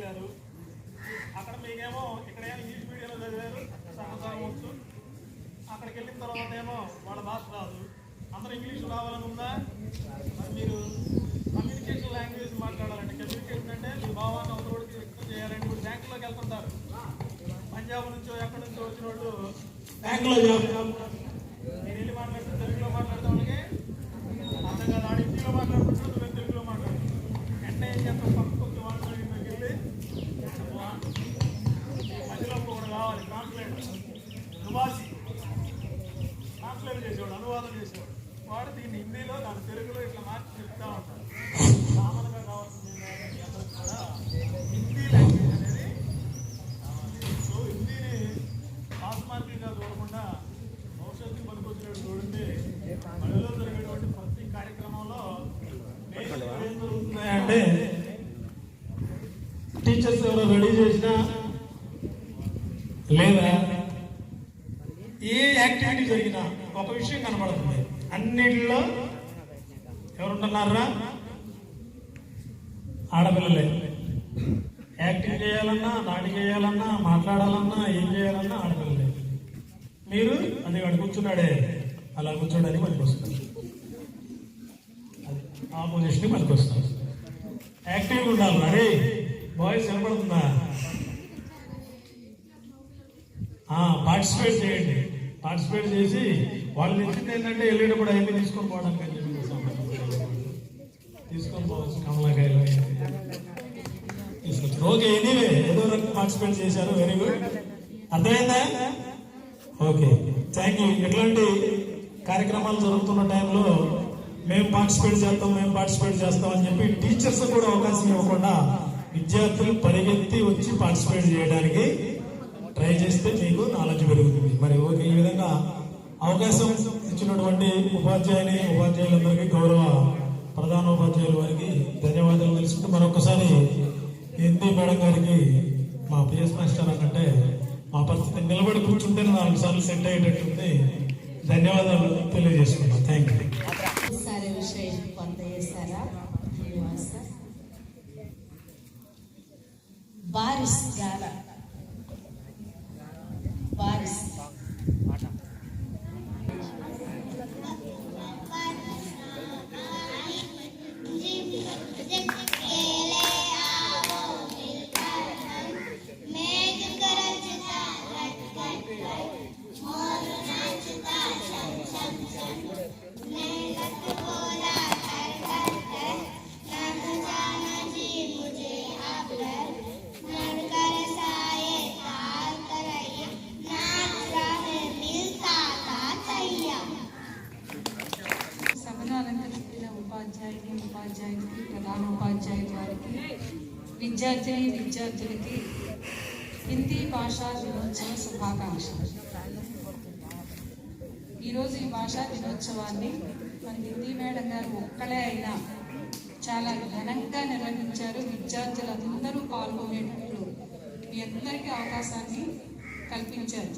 వెళ్ళారు. అక్కడ మీకేమో ఇక్కడేమో ఇంగ్లీష్ మీడియంలో చదివారు, సగం వచ్చు. అక్కడికి వెళ్ళిన తర్వాత ఏమో వాళ్ళ భాష రాదు. అందరూ ఇంగ్లీష్ రావాలని ఉందా? మరి మీరు కమ్యూనికేషన్ లాంగ్వేజ్ మాట్లాడాలంటే, కమ్యూనికేషన్ అంటే మీ భావాన్ని అవతలకి వ్యక్తం చేయాలంటే ఇప్పుడు బ్యాంకులోకి వెళ్తుంటారు. పంజాబ్ నుంచో ఎక్కడి నుంచో వచ్చిన వాళ్ళు బ్యాంకులో జాబ్ నేను వెళ్ళి మాట్లాడితే తెలుగులో మాట్లాడితే వాళ్ళకి అర్థం కాదు. ఆడ హిందీలో మాట్లాడుకుంటారు, నువ్వు తెలుగులో మాట్లాడుతున్నావు. వెంటనే ఏం చేస్తాం, పక్కకి వాళ్ళకి వెళ్ళి మధ్యలో కూడా కావాలి ట్రాన్స్లేటర్, దుబాసి ట్రాన్స్లేట్ చేసేవాడు, అనువాదం చేసేవాడు. వాడు దీన్ని హిందీలో దాని తెలుగులో ఇట్లా మార్చి చెప్తా ఉంటారు. కామన్గా కావాల్సింది కూడా హిందీ లాంగ్వేజ్ అనేది కావాలి. సో హిందీని పాస్ మార్కింగ్గా చూడకుండా భవిష్యత్తుని పనికొచ్చినట్టు చూడండి. బడిలో జరిగేటువంటి ప్రతి కార్యక్రమంలో ఏం జరుగుతున్నాయంటే టీచర్స్ ఎవరో రెడీ చేసినా లేదా ఏ యాక్టివిటీ జరిగినా ఒక విషయం కనబడుతుంది. అన్నిటిలో ఎవరుంటున్నారా? ఆడపిల్లలే. యాక్టింగ్ చేయాలన్నా, నాటి చేయాలన్నా, మాట్లాడాలన్నా, ఏం చేయాలన్నా ఆడపిల్లలే. మీరు అది వాడు కూర్చున్నాడే అలా కూర్చోడానికి మనకు వస్తుంది, ఆపోజిషన్ మనకు వస్తుంది. యాక్టివ్గా ఉండాలి. అరే బాయ్స్ కనపడుతుందా? పార్టిసిపేట్ చేయండి. పార్టిసిపేట్ చేసి వాళ్ళు తెచ్చింది ఏంటంటే వెళ్ళేటప్పుడు అవన్నీ తీసుకొని పోవడానికి తీసుకొని పోవచ్చు. కమలాకాయలు తీసుకొచ్చు. ఓకే, ఎనీవే ఏదో రకంగా పార్టిసిపేట్ చేశారు. Very good. అర్థమైందా? Okay, thank you. ఎట్లాంటి కార్యక్రమాలు జరుగుతున్న టైంలో మేము పార్టిసిపేట్ చేస్తాం అని చెప్పి టీచర్స్ కూడా అవకాశం ఇవ్వకుండా విద్యార్థులు పరిగెత్తి వచ్చి పార్టిసిపేట్ చేయడానికి ట్రై చేస్తే మీకు నాలెడ్జ్ పెరుగుతుంది. మరి ఓకే, ఈ విధంగా అవకాశం ఇచ్చినటువంటి ఉపాధ్యాయులందరికీ, గౌరవ ప్రధానోపాధ్యాయుల వారికి ధన్యవాదాలు తెలుసుకుంటూ మరొకసారి హిందీ మేడం గారికి మా పిఎస్ మాస్టర్ అంటే మా పరిస్థితి నిలబడి కూర్చుంటే 4 సార్లు సెట్ అయ్యేటట్టుంది. ధన్యవాదాలు తెలియజేసుకున్నాం. Thank you. सारे विषय पढ़ते सारा बारिश गाना बारिश ఉపాధ్యాయునికి ప్రధానోపాధ్యాయుల వారికి విద్యార్థులకి హిందీ భాషా దినోత్సవ శుభాకాంక్షలు. ఈరోజు ఈ భాషా దినోత్సవాన్ని మన హిందీ మేడం గారు ఒక్కలే అయినా చాలా ఘనంగా నిర్వహించారు. విద్యార్థులందరూ పాల్గొనేటట్లు మీ అందరికీ అవకాశాన్ని కల్పించారు.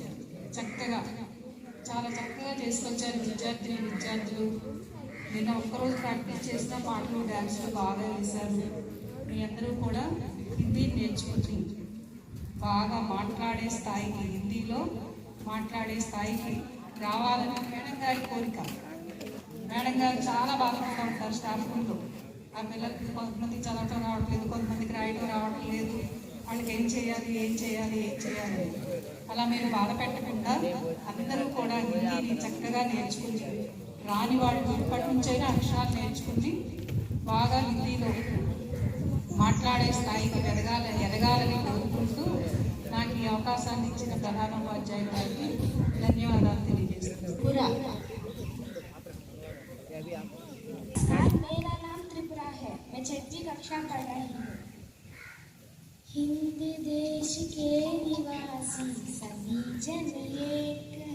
చాలా చక్కగా చేసుకొచ్చారు విద్యార్థులు. నిన్న ఒక్కరోజు ప్రాక్టీస్ చేసిన పాటలు, డ్యాన్సులు బాగా వేశారు. మీ అందరూ కూడా హిందీ నేర్చుకుంటూ బాగా హిందీలో మాట్లాడే స్థాయికి రావాలని మేడం గారి కోరిక. మేడం గారు చాలా బాధపడుతూ ఉంటారు స్టాఫ్ రూమ్లో. ఆ పిల్లలకి కొంతమందికి చదవటం రావట్లేదు, కొంతమందికి రాయటం రావట్లేదు, వాళ్ళకి ఏం చేయాలి. అలా మీరు బాధ పెట్టకుండా అందరూ కూడా హిందీని చక్కగా నేర్చుకుంటారు. రాని వాళ్ళు ఇప్పటి నుంచైనా అక్షరాలు నేర్చుకుని బాగా హిందీలో మాట్లాడే స్థాయికి ఎదగాలని కోరుకుంటూ నాకు ఈ అవకాశాన్ని ఇచ్చిన ప్రధానోపాధ్యాయుల గారికి ధన్యవాదాలు తెలియజేస్తున్నాను. मेरा नाम त्रिपुरा है। मैं 6वीं कक्षा पढ़ रही हूँ। हिंदी देश के निवासी सभी जन एक है,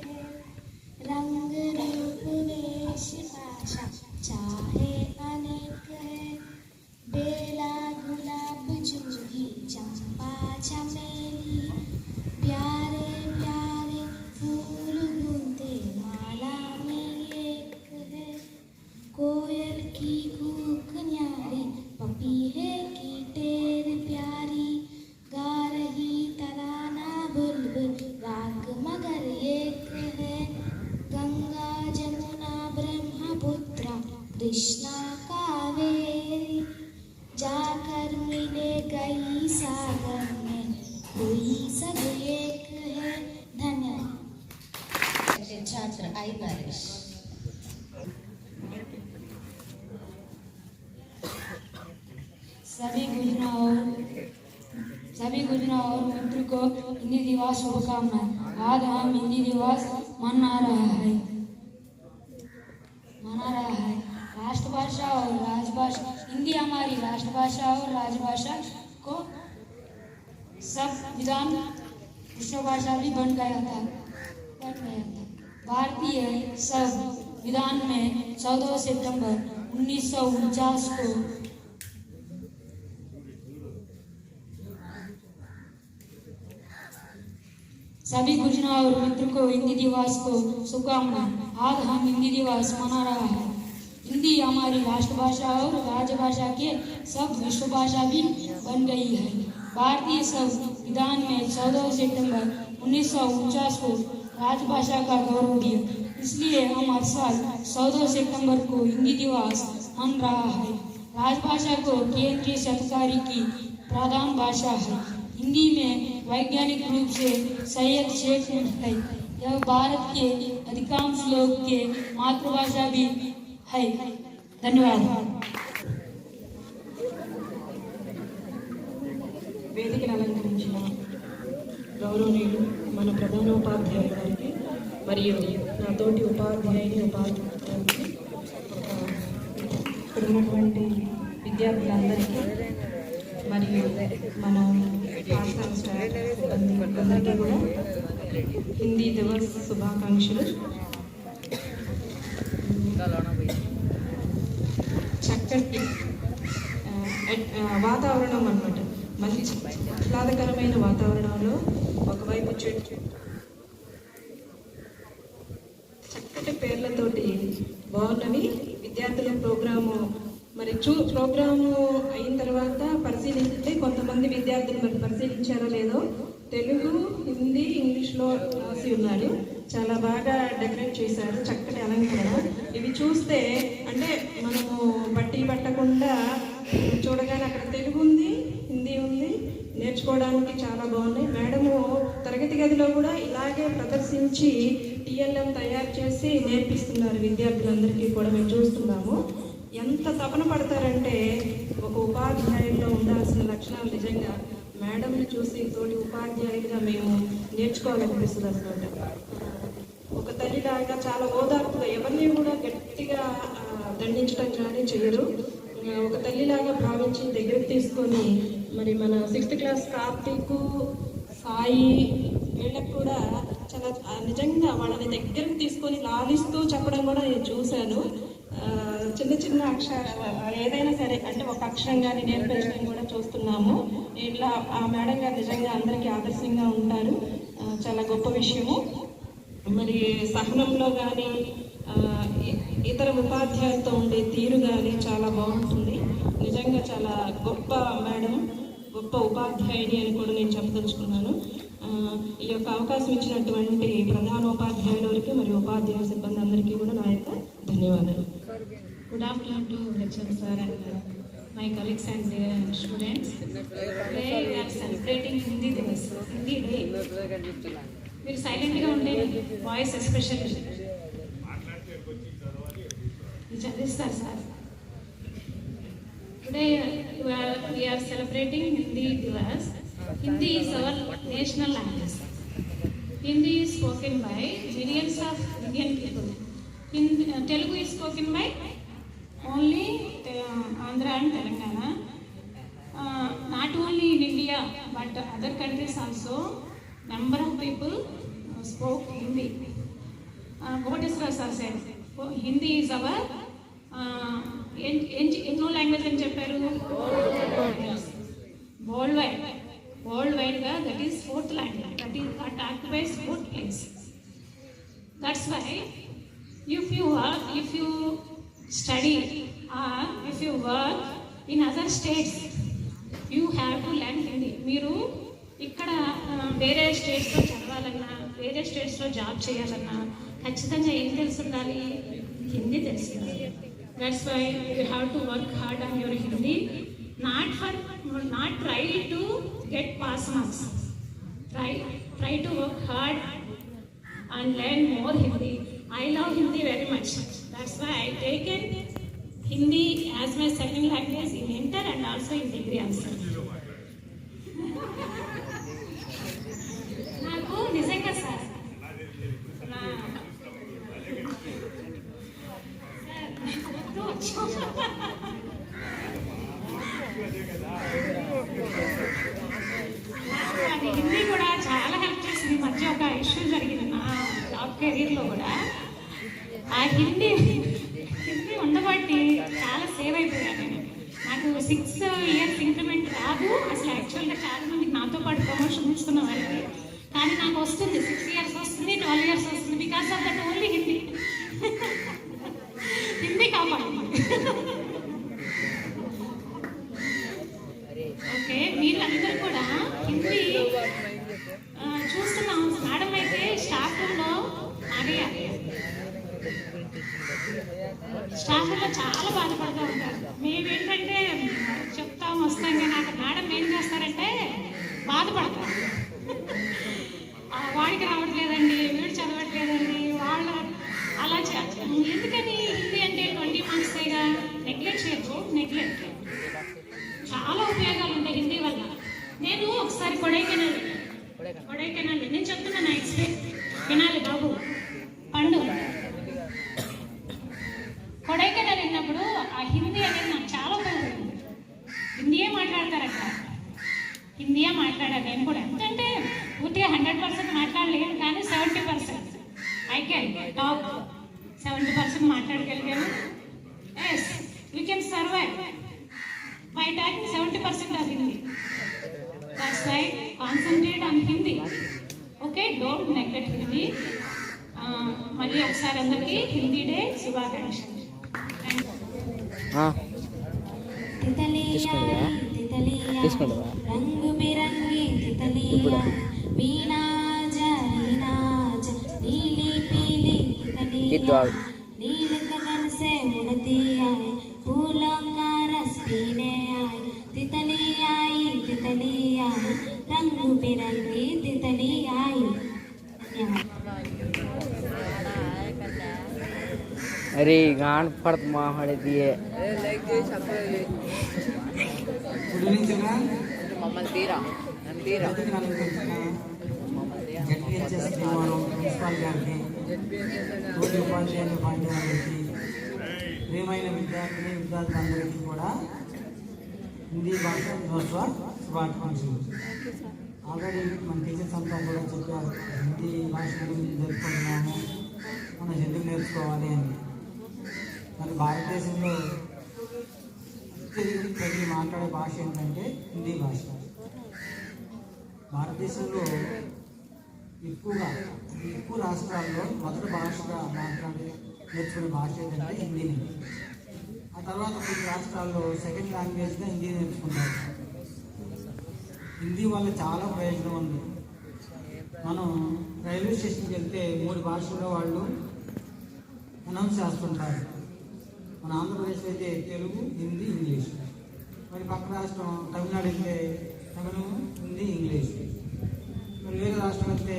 रंग रूप वेश भाषा चाहे अनेक है, बेला गुलाब जूही चंपा चमेली, प्यारे प्यारे फूल गूंथे माला में एक है, कोयल की कूक न्यारी पपीहे की टेर प्यारी, कृष्णा कावेरी जाकर मिले गई सागर में कोई सब एक है। धन्यवाद। छात्र आई नरेश। सभी गुरुजनों और मित्र को हिंदी दिवस शुभकामनाएं। आज हम हिंदी दिवस मना रहा है। राष्ट्रभाषा और राजभाषा, हिंदी हमारी राष्ट्रभाषा और राजभाषा को संविधान विश्वभाषा भी बन गया था। भारतीय संविधान में 14 सितंबर 1949 को सभी गुरुजनों और मित्र को हिंदी दिवस को शुभकामनाएं। आज हम हिंदी दिवस मना रहा है। हिंदी हमारी राष्ट्रभाषा और राजभाषा के सब विश्व भाषा भी बन गई है। भारतीय संविधान में 14 सितंबर 1949 को राजभाषा का गौरव दिया। इसलिए हम हर साल 14 सितंबर को हिंदी दिवस मन रहा है। राजभाषा को केंद्रीय सरकारी की प्रधान भाषा है। हिंदी में वैज्ञानिक रूप से सैयद शेख है। यह भारत के अधिकांश लोग के मातृभाषा भी है। धन्यवाद। వేదికను అలంకరించిన గౌరవనీయులు మన ప్రధానోపాధ్యాయులు గారికి మరియు నా తోటి ఉపాధ్యాయునికి ఇక్కడ ఉన్నటువంటి విద్యార్థులందరికీ మరియు మన హాస్టల్ స్టాఫ్ సిబ్బంది కూడా హిందీ దివస్ శుభాకాంక్షలు. చక్కటి వాతావరణం అన్నమాట. మంచి ఆహ్లాదకరమైన వాతావరణంలో ఒకవైపు చక్కటి పేర్లతోటి బాగున్నవి విద్యార్థుల ప్రోగ్రాము. మరి ప్రోగ్రాము అయిన తర్వాత పరిశీలిస్తే కొంతమంది విద్యార్థులు మరి పరిశీలించారో లేదో తెలుగు, హిందీ, ఇంగ్లీష్లో రాసి ఉన్నారు. చాలా బాగా డెకరేట్ చేశారు. చక్కటి అలంకరణ. ఇవి చూస్తే అంటే మనము బట్టి పట్టకుండా చూడగానే అక్కడ తెలుగు ఉంది, హిందీ ఉంది, నేర్చుకోవడానికి చాలా బాగున్నాయి. మేడము తరగతి గదిలో కూడా ఇలాగే ప్రదర్శించి టీఎల్ఎం తయారు చేసి నేర్పిస్తున్నారు విద్యార్థులందరికీ కూడా మేము చూస్తున్నాము. ఎంత తపన పడతారంటే ఒక ఉపాధ్యాయుల్లో ఉండాల్సిన లక్షణాలు నిజంగా మేడంని చూసి తోటి ఉపాధ్యాయులుగా మేము నేర్చుకోవాలనిపిస్తుంది అసలు. ఒక తల్లిలాగా చాలా ఓదార్పుగా ఎవరిని కూడా గట్టిగా దండించడం కానీ చేయరు. ఒక తల్లిలాగా భావించి దగ్గరికి తీసుకొని మరి మన 6th క్లాస్ కార్తీక్, సాయి వీళ్ళకు కూడా చాలా నిజంగా వాళ్ళని దగ్గరికి తీసుకొని లాలిస్తూ చెప్పడం కూడా నేను చూశాను. చిన్న చిన్న అక్షరాలు ఏదైనా సరే అంటే ఒక అక్షరం కానీ నేర్పించడం కూడా చూస్తున్నాము. ఇట్లా ఆ మేడం గారు నిజంగా అందరికీ ఆదర్శంగా ఉంటారు. చాలా గొప్ప విషయము. మరి సహనంలో కానీ ఇతర ఉపాధ్యాయులతో ఉండే తీరు కానీ చాలా బాగుంటుంది. నిజంగా చాలా గొప్ప మేడం, గొప్ప ఉపాధ్యాయుని అని కూడా నేను చెప్పదలుచుకున్నాను. ఈ యొక్క అవకాశం ఇచ్చినటువంటి ప్రధానోపాధ్యాయులకి మరియు ఉపాధ్యాయ సిబ్బంది అందరికీ కూడా నా యొక్క ధన్యవాదాలు. Good afternoon to lecturer sir and my colleagues and students. Today we are celebrating Hindi Divas, Hindi Day. మీరు సైలెంట్గా ఉండండి, వాయిస్ ఎస్పెషల్లీ చదివిస్తారు sir. Today we are celebrating Hindi Divas. Hindi is our national language. Hindi is spoken by millions of Indian people. Telugu is spoken by only Andhra and Telangana. Not only in India but other countries also number of people spoke Hindi. Bhoteswar sir said Hindi is our ఎన్నో language అని చెప్పారు, world వైడ్గా that is 4th language, that occupies 4th place. That's why if you study or if you work in other states you have to learn Hindi. మీరు ఇక్కడ వేరే స్టేట్స్లో చదవాలన్నా, వేరే స్టేట్స్లో జాబ్ చేయాలన్నా ఖచ్చితంగా ఏం తెలిసి ఉండాలి? హిందీ తెలిసి ఉండాలి. That's why you have to work hard on your Hindi. Not try to get pass marks. Try to work hard and learn more Hindi. I love Hindi very much. That's why I taken Hindi as my second language in inter and also in degree also. నాకు నిజంగా sir అది హిందీ కూడా చాలా help చేసింది. మధ్య ఒక issue జరిగింది నా జాబ్ కెరీర్లో కూడా. ఆ హిందీ ఉండబట్టి చాలా సేవ్ అయిపోయాను నేను. నాకు 6 years ఇంక్రిమెంట్ రాదు అసలు. యాక్చువల్గా చాలా మందికి నాతో పాటు ప్రమోషన్ ఇస్తున్న వాళ్ళకి, కానీ నాకు వస్తుంది 6 years వస్తుంది, 12 years వస్తుంది. Because of that only Hindi. Hindi కాపాడుతుంది. ఓకే, వీళ్ళందరూ కూడా హిందీ చూస్తున్నాం. మేడం అయితే స్టాఫ్ రూమ్లో స్టాఫ్ రూమ్లో చాలా బాధపడుతూ ఉంటారు. మేమేంటంటే చెప్తాం వస్తాం, కానీ అక్కడ మేడం ఏం చేస్తారంటే బాధపడతారు. వాడికి రావట్లేదండి, వీడు చదవట్లేదండి, వాళ్ళు అలా చేస్తారు. ఎందుకని హిందీ అంటే 20 marksగా నెగ్లెక్ట్ చేయొచ్చు. నెగ్లెక్ట్ చాలా ఉపయోగాలు ఉంటాయి హిందీ వల్ల. నేను ఒకసారి కొడైకెనాల్ నేను చెప్తున్నా, నా ఎక్స్పీరియన్స్ వినాలి బాబు. పండు కొడైకెనాల్ వెళ్ళినప్పుడు ఆ హిందీ అనేది నాకు చాలా ఉపయోగపడింది. హిందీయే మాట్లాడతారు అక్కడ, హిందీయే మాట్లాడాను నేను కూడా. ఎందుకంటే పూర్తిగా 100% మాట్లాడలేను, కానీ 70% ఐ కెన్ టాక్. 70% మాట్లాడగలిగాను. Yes, you can survive by talking 70% of Hindi. That's why concentrate on Hindi. Okay, don't neglect Hindi. మళ్ళీ ఒకసారి అందరికీ హిందీ డే శుభాకాంక్షలు. రంగు బిరంగి తితలియా వీణా జరీనా నీలి పీలి తితలియా नील गगन से उड़ती आई फूलों का रस पीने आई तितली आई रंग बिरंगी तितली आई. अरे गान फर्द माहड़े दिए మమ్మల్ని తీరా ప్రిన్సిపాల్ గారికి, తోటి ఉపాధ్యాయులు పాండ్యాలకి, ప్రియమైన విద్యార్థులందరికీ కూడా హిందీ భాష దినోత్సవ శుభాకాంక్షలు. ఆల్రెడీ మన టీచర్స్ అంతా కూడా చెప్పారు, హిందీ భాష గురించి జరుపుకుంటున్నాము, మనం ఎందుకు నేర్చుకోవాలి అని. మరి భారతదేశంలో అత్యధిక ప్రజలు మాట్లాడే భాష ఏంటంటే హిందీ భాష. భారతదేశంలో ఎక్కువ రాష్ట్రాల్లో మొదటి భాషగా నేర్చుకునే భాష ఏంటంటే హిందీని. ఆ తర్వాత కొన్ని రాష్ట్రాల్లో సెకండ్ లాంగ్వేజ్గా హిందీ నేర్చుకుంటారు. హిందీ వల్ల చాలా ప్రయోజనం ఉంది. మనం రైల్వే స్టేషన్కి వెళ్తే 3 భాషల్లో వాళ్ళు అనౌన్స్ చేస్తుంటారు. మన ఆంధ్రప్రదేశ్లో అయితే తెలుగు, హిందీ, ఇంగ్లీష్. మరి పక్క రాష్ట్రం తమిళనాడు అయితే తమిళ, హిందీ, ఇంగ్లీష్. మరి వేరే రాష్ట్రం అయితే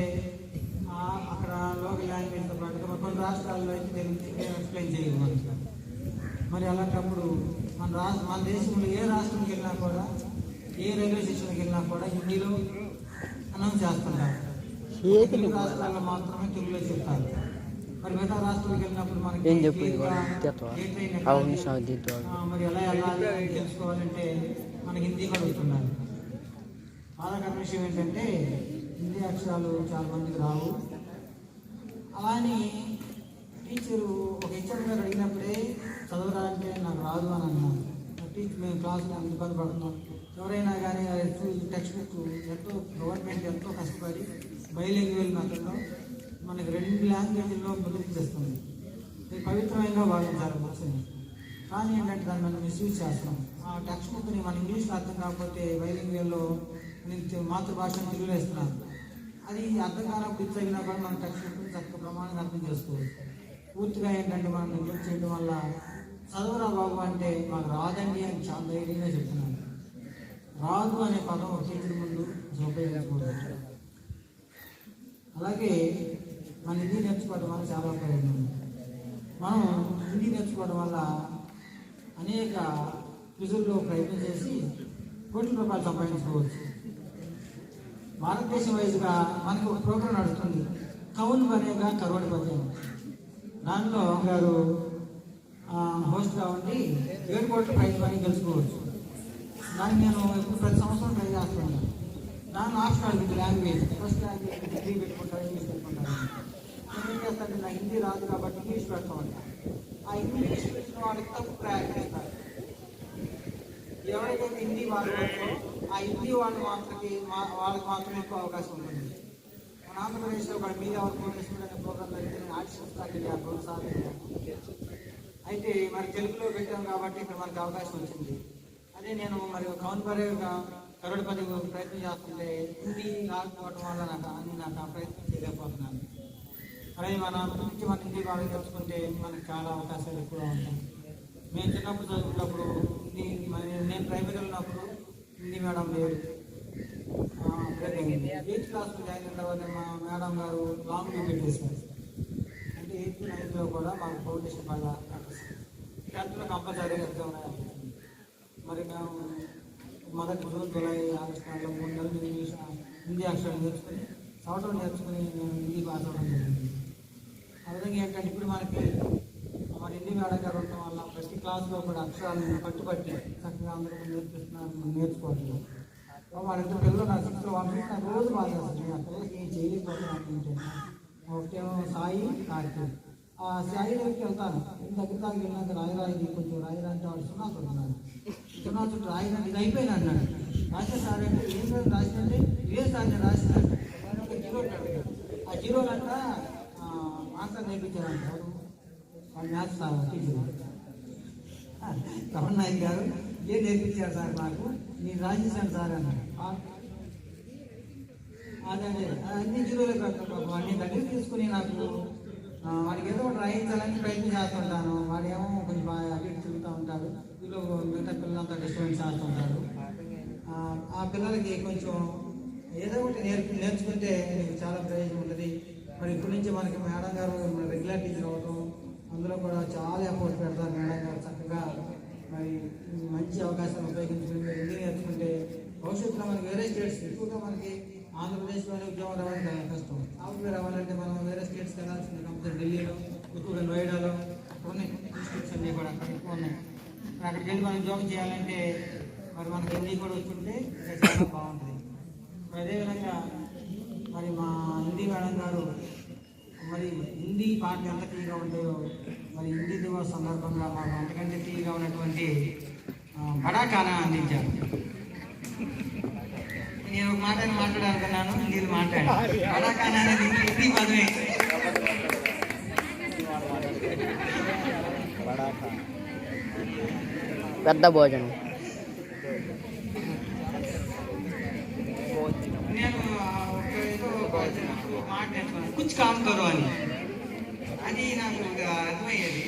అక్కడ లోకల్ లాంగ్వేజ్తో పాటుగా కొన్ని రాష్ట్రాల్లో అయితే తెలుగు ఎక్స్ప్లెయిన్ చేయదు మనకి. మరి అలాంటప్పుడు మన దేశంలో ఏ రాష్ట్రంకి వెళ్ళినా కూడా, ఏ రైల్వే స్టేషన్కి వెళ్ళినా కూడా హిందీలో అనౌన్స్ చేస్తుంటారు. తెలుగు రాష్ట్రాల్లో మాత్రమే తెలుగులో చెప్తారు. మరి మిగతా రాష్ట్రాలకు వెళ్ళినప్పుడు మనకి మరి ఎలా వెళ్ళాలి తెలుసుకోవాలంటే మనకి హిందీ కూడా వస్తున్నారు. బాధాకరమైన విషయం ఏంటంటే హిందీ అక్షరాలు చాలా మందికి రావు. అలాని ఒక టీచర్ గారు అడిగినప్పుడే చదవరా అంటే నాకు రాదు అని అన్నాను. మేము క్లాసులో అంత ఇబ్బంది పడుతున్నాం. ఎవరైనా కానీ టెక్స్ట్ బుక్ గవర్నమెంట్ ఎంతో కష్టపడి బైలింగ్వల్ మెథడ్లో మనకి 2 లాంగ్వేజ్లో ముద్రించేస్తుంది. పవిత్రమైన భావించాలి బుక్స్ని. కానీ ఏంటంటే దాన్ని మనం మిస్యూజ్ చేస్తున్నాం. ఆ టెక్స్ట్ బుక్ని మన ఇంగ్లీష్లో అర్థం కాకపోతే బైలింగ్వల్లో మాతృభాష తెలుగులో ఇస్తున్నాను. అది అర్థం కానప్పుడు చదివినా కూడా మన టెక్స్ట్ బుక్ని చక్కగా ప్రమాణంగా అర్థం చేసుకోవచ్చు. పూర్తిగా ఏంటంటే మనం నెగ్లెక్ట్ చేయడం వల్ల చదువురా బాబు అంటే మాకు రాదండి అని చాలా ధైర్యంగా చెప్తున్నాను. రాదు అనే పదం ఒక టీచర్ ముందు ఉపయోగించకూడదు. అలాగే మన హిందీ నేర్చుకోవడం వల్ల చాలా ఉపయోగం ఉంది. మనం హిందీ నేర్చుకోవడం వల్ల అనేక క్విజుల్లో ప్రయత్నం చేసి కోట్ల రూపాయలు సంపాదించుకోవచ్చు. భారతదేశం వైజ్గా మనకు ఒక ప్రోగ్రాం నడుస్తుంది, కౌన్ బనేగా కరోడ్పతి. దానిలో గారు హోస్ట్గా ఉండి 7 కోట్ల ప్రైజ్ మనీ గెలుచుకోవచ్చు. దాన్ని నేను ఇప్పుడు ప్రతి సంవత్సరం ట్రై చేస్తున్నాను. దాన్ని optional with language, first language Hindi పెట్టుకుంటాను, ఇంగ్లీష్ పెట్టుకుంటాను. నేను ఏం చేస్తానంటే నాకు హిందీ రాదు కాబట్టి ఇంగ్లీష్ పెడతామంట. ఆ ఇంగ్లీష్ పెట్టిన వాళ్ళకి తప్పు ప్రయాణిస్తారు. ఎవరికైతే హిందీ వాడవచ్చో ఆ హిందీ వాళ్ళకి మాత్రం ఎక్కువ అవకాశం ఉంటుంది. మన ఆంధ్రప్రదేశ్లో కూడా మీడియా ఫౌండేషన్ అనే ప్రోగ్రాం జరిగితే నేను ఆర్టిస్ట్ వెళ్ళి ఆ ప్రోత్సాహం. అయితే మరి తెలుగులో పెట్టాం కాబట్టి ఇక్కడ మనకి అవకాశం వచ్చింది. అదే నేను మరి కౌన్ బనేగా కరోడ్పతి ప్రయత్నం చేస్తుంటే హిందీ రాకపోవడం వల్ల నాకు ఆ ప్రయత్నం చేయలేకపోతున్నాను. అలాగే మన నుంచి మన హిందీ బాగా తెలుసుకుంటే మనకు చాలా అవకాశాలు ఎక్కువ ఉంటాయి. మేము చిన్నప్పుడు చదువుకున్నప్పుడు నేను ప్రైమరీలో ఉన్నప్పుడు హిందీ మేడం లేదు. 8th క్లాస్లో జాయిన్ అయిన తర్వాత మా మేడం గారు లాంగ్ లీవ్ పెట్టేశారు. అంటే 8th 9th కూడా మాకు ఫౌండేషన్ బాగా 10th కంపల్సరీ ఎగ్జామ్ రాయాలి. మరి మేము మొదటి జూన్ జూలై ఆగస్టు 3 నెలలు హిందీ అక్షరాలు నేర్చుకుని చదవడం నేర్చుకుని మేము హిందీ మాట్లాడడం జరిగింది. ఆ విధంగా ఏంటంటే ఇప్పుడు మనకి మన హిందీ మేడం గారు ఉండటం వల్ల ప్రతి క్లాస్లో కూడా అక్షరాలను పట్టుబట్టి చక్కగా అందరూ నేర్చుకోవట్లేదు. వాళ్ళిద్దరు పిల్లలు నా 6th నాకు రోజు బాధేస్తుంది. ఆ పిల్లలకి ఏం చేయలేకపోతున్నాను. ఒకటేమో సాయి, కార్తీక్. ఆ సాయి దగ్గరికి వెళ్తాను, దగ్గర దాకా వెళ్ళినాక రాయి కొంచెం రాయిరంటే వాడు 0 చుట్టున్నాను. 0 చుట్టూ రాయిరంటే ఇది అయిపోయింది అన్నాడు. రాసే సార్ అంటే ఏం సార్ రాసిందంటే ఇదే సార్ నేను రాసినాను. 0 ఆ 0 అంట ఆన్సర్ నేర్పించారంటారు వాళ్ళు maths sir teacher Ramana Nayak గారు. ఏం నేర్పించారు సార్ నాకు, నేను రాసేసాను సార్ అన్నాడు. అదే అన్ని 0లే పెడతాను. వాడిని దగ్గర తీసుకుని నాకు వాడికి ఏదో ఒకటి రాయించాలని ప్రయత్నం చేస్తుంటాను. వాడేమో కొంచెం బాగా అటు తిరుగుతూ ఉంటాడు. వీళ్ళు మిగతా పిల్లలంతా డిస్టర్బెన్స్ చేస్తుంటారు. ఆ పిల్లలకి కొంచెం ఏదో ఒకటి నేర్చుకుంటే మీకు చాలా ప్రయోజనం ఉంటుంది. మరి ఇప్పటి నుంచి మనకి మేడం గారు రెగ్యులర్ టీచర్ అవటం, అందులో కూడా చాలా ఎఫర్ట్ పెడతారు మేడం గారు. చక్కగా మరి మంచి అవకాశాలు ఉపయోగించుకుని హిందీ నేర్చుకుంటే భవిష్యత్తులో మనకి వేరే స్టేట్స్ ఎక్కువగా మనకి ఆంధ్రప్రదేశ్లోనే ఉద్యోగం రావడానికి చాలా కష్టం. సాఫ్ట్వేర్ అవ్వాలంటే మనం వేరే స్టేట్స్కి వెళ్ళాల్సింది. కంపల్సరీ ఢిల్లీలో, ఎక్కువగా నోయిడాలో ఉన్నాయి ఇన్స్టిట్యూట్స్ అన్నీ కూడా అక్కడ ఎక్కువ ఉన్నాయి. అక్కడికి వెళ్ళి మనం ఉద్యోగం చేయాలంటే మరి మనకి హిందీ కూడా వస్తుంటే చాలా బాగుంటుంది. అదేవిధంగా మరి మా హిందీ మేడం గారు మరి హిందీ పాటలు ఎంత తీయగా ఉంటాయో మరి హిందీ దివస్ సందర్భంగా మాకు అంతకంటే తీయగా ఉన్నటువంటి బడా ఖానా అందించారు. నేను ఒక మాట మాట్లాడాలనుకున్నాను, హిందీలో మాట్లాడాను. బడా ఖానా అనేది హిందీ పదమే. పెద్ద భోజనం. నేను మాట నేర్చుకున్నాను, కుచ్ కామ్ కరో అని. అది నాకు అర్థమయ్యేది.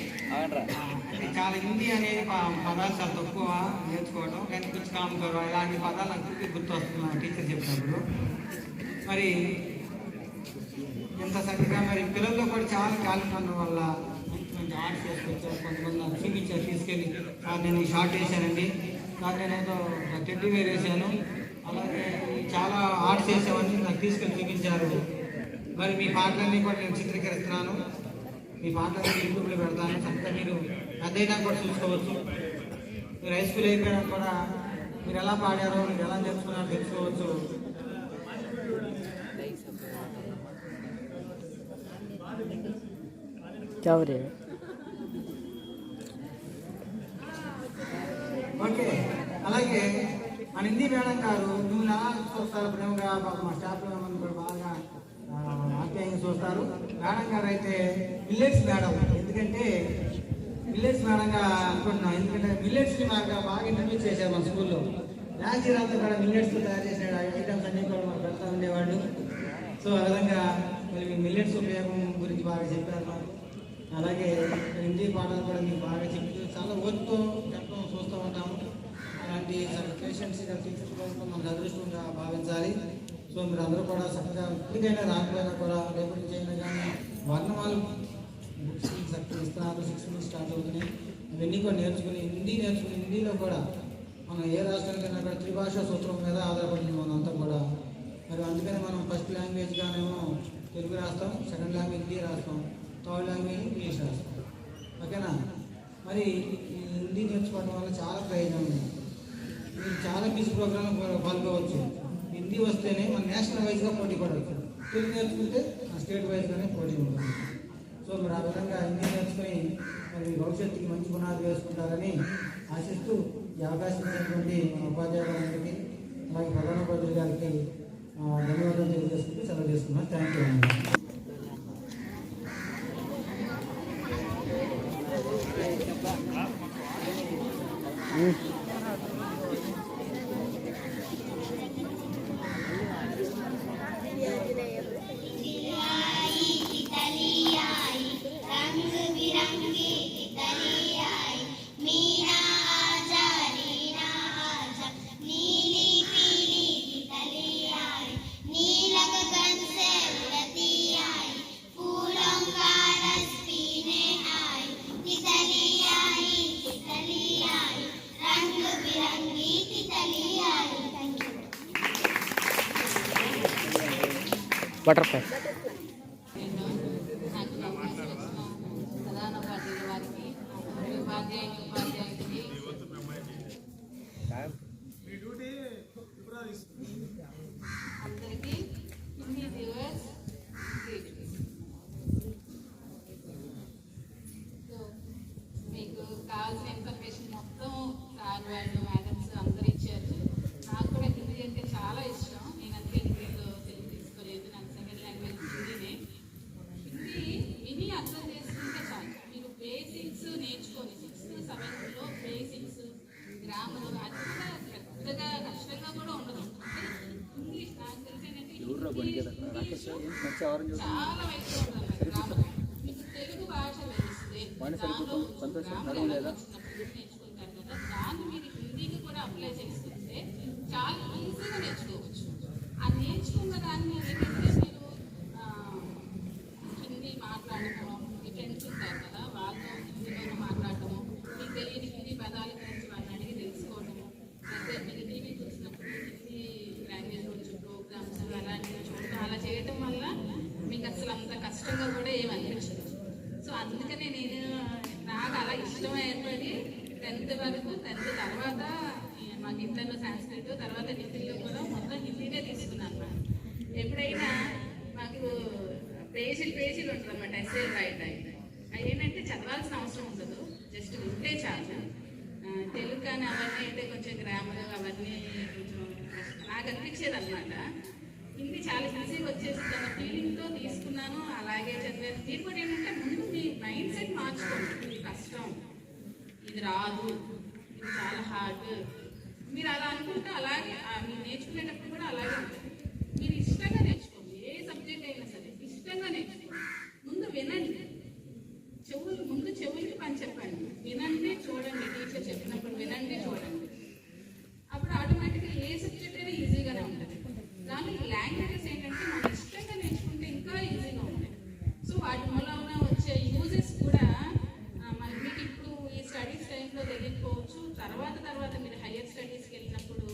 అంటే చాలా హిందీ అనేది పదాలు చాలా తక్కువ నేర్చుకోవడం, కానీ కుచ్ కామ్ కరో ఇలాంటి పదాలు నాకు గుర్తు వస్తున్నాను టీచర్ చెప్పినప్పుడు. మరి ఎంత చక్కగా మరి పిల్లల్లో కూడా చాలా టాలెంట్ ఉండడం వల్ల మంచి ఆర్ట్స్ చేసుకొచ్చారు. కొంతమంది నాకు చూపించారు తీసుకెళ్ళి, నేను షార్ట్ వేసానండి, నాకు నేను ఏదో టెడ్డీ వేర్ వేసాను, అలాగే చాలా ఆర్ట్స్ వేసామని నాకు తీసుకెళ్ళి చూపించారు. మరి మీ పాటలన్నీ కూడా నేను చిత్రీకరిస్తున్నాను, మీ పాటలన్నీ యూట్యూబ్లో పెడతాను. చక్కగా మీరు పెద్దయినా కూడా చూసుకోవచ్చు. మీరు హై స్కూల్ అయిపోయాక కూడా మీరు ఎలా పాడారో, మీరు ఎలా నేర్చుకున్నారో తెలుసుకోవచ్చు. ఓకే, అలాగే మన హిందీ మేడం గారు మిమ్మల్ని ఎలా చూస్తారు ప్రేమగా, మా స్టాఫ్ మెంబర్ని కూడా బాగా ఆప్యాయంగా చూస్తారు. మేడం గారు అయితే మిల్లెట్స్ మేడం, ఎందుకంటే మిల్లెట్స్ మేడంగా అనుకుంటున్నాం. ఎందుకంటే మిల్లెట్స్ని మాకు బాగా ఇంట్రడ్యూస్ చేశారు మన స్కూల్లో. లాస్ట్ ఇయర్ అంతా కూడా మిల్లెట్స్తో తయారు చేసిన ఐటమ్స్ అన్నీ కూడా మాకు పెడతా ఉండేవాళ్ళు. సో ఆ విధంగా మరి మిల్లెట్స్ ఉపయోగం గురించి బాగా చెప్పారు. మాకు అలాగే హిందీ పాఠాలు కూడా మీకు బాగా చెప్తూ చాలా ఓర్పుతో చెప్పడం చూస్తూ ఉంటాము. అలాంటి పేషెంట్స్ టీచర్స్ కూడా మనకు అదృష్టంగా భావించాలి. సో మీరు అందరూ కూడా చక్కగా ఇప్పటికైనా రాకపోయినా కూడా రేపటి నుంచి అయినా కానీ వర్ణమాలు బుక్స్ ఇస్తున్నారు, 6 నుంచి స్టార్ట్ అవుతున్నాయి. ఇవన్నీ కూడా నేర్చుకుని హిందీలో కూడా మనం ఏ రాష్ట్రానికైనా కూడా త్రిభాషా సూత్రం మీద ఆధారపడింది మనంతా కూడా. మరి అందుకని మనం ఫస్ట్ లాంగ్వేజ్గానేమో తెలుగు రాస్తాం, సెకండ్ లాంగ్వేజ్ హిందీ రాస్తాం, థర్డ్ లాంగ్వేజ్ ఇంగ్లీష్ రాస్తాం. ఓకేనా? మరి ఈ హిందీ నేర్చుకోవడం వల్ల చాలా ప్రయోజనం ఉంది. మీరు చాలా క్విజ్ ప్రోగ్రాంలో పాల్గొవచ్చు. హిందీ వస్తేనే మన నేషనల్ వైజ్గా పోటీ పడవచ్చు. తెలుగు నేర్చుకుంటే స్టేట్ వైజ్గానే పోటీ ఉంటుంది. సో మీరు ఆ విధంగా హిందీ నేర్చుకొని మరి భవిష్యత్తుకి మంచి పునాది వేసుకుంటారని ఆశిస్తూ ఈ అవకాశం ఇచ్చినటువంటి ఉపాధ్యాయులందరికీ అలాగే ప్రధానోపాధ్యాయులు గారికి ధన్యవాదాలు తెలియజేసుకుంటూ సెలవు చేసుకున్నాను. థ్యాంక్ యూ అండి. బటర్ఫ్లై ప్రధానోపాధ్యాయుల వారికి, ఉపాధ్యాయులకి అందరికీ హిందీ దివస్ సో మీకు కావాల్సిన ఇన్ఫర్మేషన్ మొత్తం సార్ వాళ్ళు మేడమ్స్ అందరూ ఇచ్చారు. నాకు కూడా హిందీ అంటే చాలా ఇష్టం. నేను అందుకే హిందీలో తెలుగు తీసుకోలేదు. నాకు సెకండ్ లాంగ్వేజ్ హిందీనే. హిందీ విని అర్థం చేసుకుంటే చాలు. మీరు బేసిక్స్ నేర్చుకొని 6th 7th బేసిక్స్ గ్రామర్ అది కూడా పెద్దగా కష్టంగా కూడా ఉండదు. ఇంగ్లీష్ నాకు తెలిసి చాలా వయసులో ఉంటుంది గ్రామర్. మీకు తెలుగు భాష తెలిస్తే దానిలో గ్రామర్ ఎలా వచ్చినప్పుడు నేర్చుకుంటారు కదా, దాన్ని మీరు హిందీకి కూడా అప్లై చేసుకుంటే చాలా ఈజీగా నేర్చుకోవచ్చు. ఆ నేర్చుకున్న దాన్ని ఏంటంటే మీరు హిందీ మాట్లాడటం, మీ ఫ్రెండ్స్ ఉంటారు కదా వాళ్ళతో హిందీలో మాట్లాడటము, మీకు తెలియని హిందీ పదాల గురించి వాళ్ళని అడిగి తెలుసుకోవడము, లేదా మీరు టీవీ చూసినప్పుడు హిందీ లాంగ్వేజ్ గురించి ప్రోగ్రామ్స్ అలాంటివి చూడటం, అలా చేయటం వల్ల మీకు అసలు అంత కష్టంగా కూడా ఏమనిపించదు. సో అందుకనే నాకు అలా ఇష్టం ఏర్పడి 10th వరకు 10th తర్వాత మాకు ఇంటర్లో సంస్కృత్ తర్వాత డిగ్రీలో కూడా మొత్తం హిందీనే తీసుకున్నాను. ఎప్పుడైనా మాకు పేజీలు ఉంటుంది అన్నమాట ఎస్ఏ రాయడానికి. అవి ఏంటంటే చదవాల్సిన అవసరం ఉండదు, జస్ట్ వింటే చాలు. తెలుగు కానీ అవన్నీ అయితే కొంచెం గ్రామర్ అవన్నీ కొంచెం నాకు అనిపించేది అనమాట. హిందీ చాలా ఈజీగా వచ్చేసింది అన్న ఫీలింగ్తో తీసుకున్నాను. అలాగే చదివాను. మీరు కూడా ఏంటంటే ముందు మీ మైండ్ సెట్ మార్చుకోండి. ఇది కష్టం, ఇది రాదు, ఇది చాలా హార్డ్, మీరు అలా అనుకుంటే అలాగే మీరు నేర్చుకునేటప్పుడు కూడా అలాగే ఉంటుంది. మీరు ఇష్టంగా నేర్చుకోండి. ఏ సబ్జెక్ట్ అయినా సరే ఇష్టంగా నేర్చుకోండి. ముందు వినండి, చెవులకి పని చెప్పండి. వినండి, చూడండి. టీచర్ చెప్పినప్పుడు వినండి, చూడండి. అప్పుడు ఆటోమేటిక్గా ఏ సబ్జెక్ట్ అయినా ఈజీగానే ఉంటుంది. దాని లాంగ్వేజెస్ ఏంటంటే మనం ఇష్టంగా నేర్చుకుంటే ఇంకా ఈజీగా ఉంటాయి. సో వాటి మూలన వచ్చే యూజెస్ కూడా మీకు ఇప్పుడు ఈ స్టడీస్ టైంలో తెలియకపోవచ్చు. తర్వాత మీరు హయ్యర్ స్టడీస్కి వెళ్ళినప్పుడు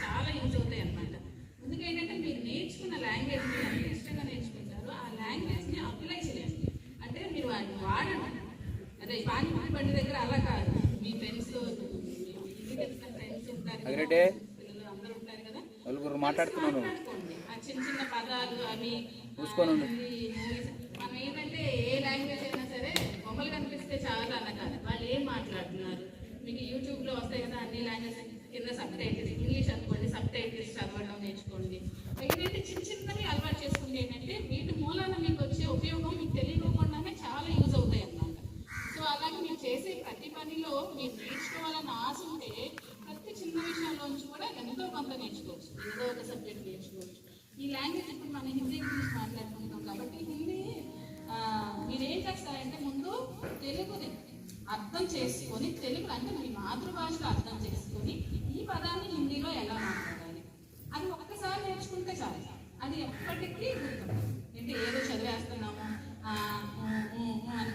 చాలా యూజ్ అవుతాయి అన్నమాట. అందుకే ఏంటంటే మీరు నేర్చుకున్న లాంగ్వేజ్ మీరు ఎంత ఇష్టంగా నేర్చుకుంటారో ఆ లాంగ్వేజ్ని అప్లై చేయండి. అంటే మీరు వాటిని వాడండి. అదే పానీపూరి బండి దగ్గర అలా కాదు. మీ ఫ్రెండ్స్తో ఇంటికి తెలిసిన ఫ్రెండ్స్ ఉంటారు, పిల్లలు అందరూ ఉంటారు కదా, మాట్లాడుకోండి. ఆ చిన్న పదాలు అవి మనం ఏంటంటే ఏ లాంగ్వేజ్ అయినా సరే బొమ్మలు కనిపిస్తే చాలా అన్న కాదు, వాళ్ళు ఏం మాట్లాడుతున్నారు మీకు యూట్యూబ్లో వస్తాయి కదా అన్ని లాంగ్వేజ్ కింద సబ్ టైటిల్స్. ఇంగ్లీష్ అనుకోండి, సబ్ టైటిల్స్ చదవడం నేర్చుకోండి. ఏంటంటే చిన్నవి అలవాటు చేసుకుంటే ఏంటంటే వీటి మూలాన మీకు వచ్చే ఉపయోగం మీకు తెలియకుండానే చాలా యూజ్ అవుతాయి అన్నమాట. సో అలాగే మీరు చేసే ప్రతి పనిలో మీరు నేర్చుకోవాలని ఆశ ఉంటే ప్రతి చిన్న విషయంలోంచి కూడా ఎంతో కొంత నేర్చుకోవచ్చు. ఏదో ఒక సబ్జెక్ట్ నేర్చుకోవచ్చు. ఈ లాంగ్వేజ్ ఇప్పుడు మనం హిందీ గురించి మాట్లాడుకుంటాం కాబట్టి హిందీ మీరు ఏం చేస్తారంటే ముందు మాతృభాషలో అర్థం చేసుకొని ఈ పదాన్ని హిందీలో ఎలా మాట్లాడాలి అది ఒక్కసారి నేర్చుకుంటే చాలు, అది ఎప్పటికీ గుర్తుంటుంది. అంటే ఏదో చదివేస్తున్నాము అని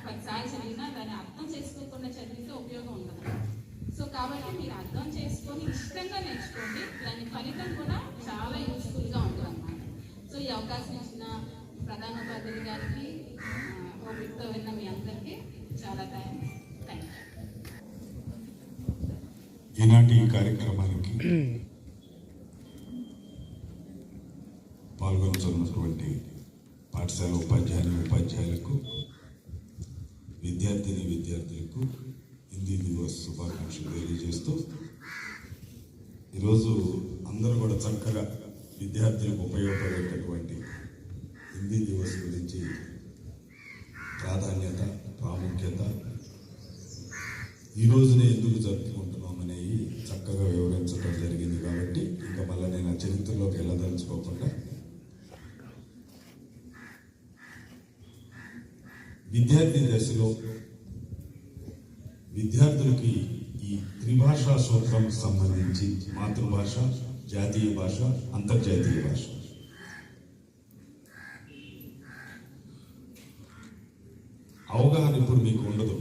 10 సార్లు చదివినా దాన్ని అర్థం చేసుకోకుండా చదివితే ఉపయోగం ఉండదు. సో కాబట్టి మీరు అర్థం చేసుకొని ఇష్టంగా నేర్చుకోండి, దాని ఫలితం కూడా చాలా యూస్ఫుల్గా ఉంటుంది అన్నమాట. సో ఈ అవకాశం ఇచ్చిన ప్రధానోపాధ్యాయులు గారికి, ఓపికతో విన్న మీ అందరికీ చాలా థ్యాంక్ యూ. ఈనాటి ఈ కార్యక్రమానికి పాల్గొనుతున్నటువంటి పాఠశాల ఉపాధ్యాయులకు, విద్యార్థులకు హిందీ దివస్ శుభాకాంక్షలు తెలియజేస్తూ, ఈరోజు అందరూ కూడా చక్కగా విద్యార్థులకు ఉపయోగపడేటటువంటి హిందీ దివస్ గురించి ప్రాముఖ్యత, ఈ రోజునే ఎందుకు జరుపుకుంటున్నాం అనేవి చక్కగా వివరించడం జరిగింది. కాబట్టి ఇంకా మళ్ళీ నేను ఆ చరిత్రలోకి వెళ్ళదలుచుకోకుండా విద్యార్థి దశలో విద్యార్థులకి ఈ త్రిభాషా సూత్రం సంబంధించి మాతృభాష, జాతీయ భాష, అంతర్జాతీయ భాష అవగాహన ఇప్పుడు మీకు ఉండదు.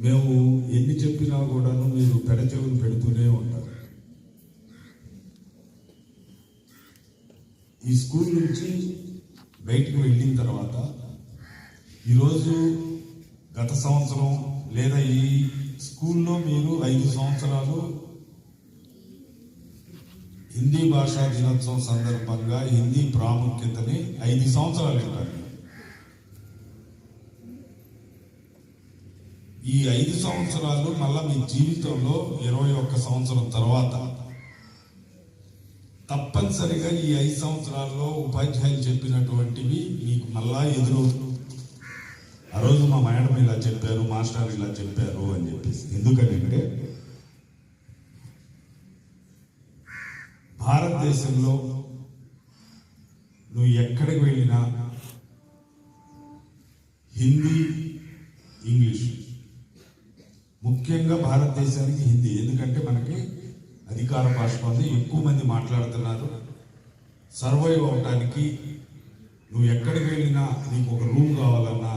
మేము ఎన్ని చెప్పినా కూడాను మీరు పెడచెవులు పెడుతూనే ఉంటారు. ఈ స్కూల్ నుంచి బయటకు వెళ్ళిన తర్వాత ఈరోజు గత సంవత్సరం లేదా ఈ స్కూల్లో మీరు 5 సంవత్సరాలు హిందీ భాషా దినోత్సవం సందర్భంగా హిందీ ప్రాముఖ్యతని 5 సంవత్సరాలు వింటారు. ఈ 5 సంవత్సరాలు మళ్ళా మీ జీవితంలో 21 సంవత్సరం తర్వాత తప్పనిసరిగా ఈ 5 సంవత్సరాల్లో ఉపాధ్యాయులు చెప్పినటువంటివి మీకు మళ్ళా ఎదురవుతుంది. ఆ రోజు మా మేడం ఇలా చెప్పారు, మాస్టర్ ఇలా చెప్పారు అని చెప్పేసి. ఎందుకంటే భారతదేశంలో నువ్వు ఎక్కడికి వెళ్ళినా హిందీ, ఇంగ్లీష్, ముఖ్యంగా భారతదేశానికి హిందీ. ఎందుకంటే మనకి అధికార భాష ఉంది, ఎక్కువ మంది మాట్లాడుతున్నారు. సర్వైవ్ అవడానికి నువ్వు ఎక్కడికి వెళ్ళినా నీకు ఒక రూమ్ కావాలన్నా,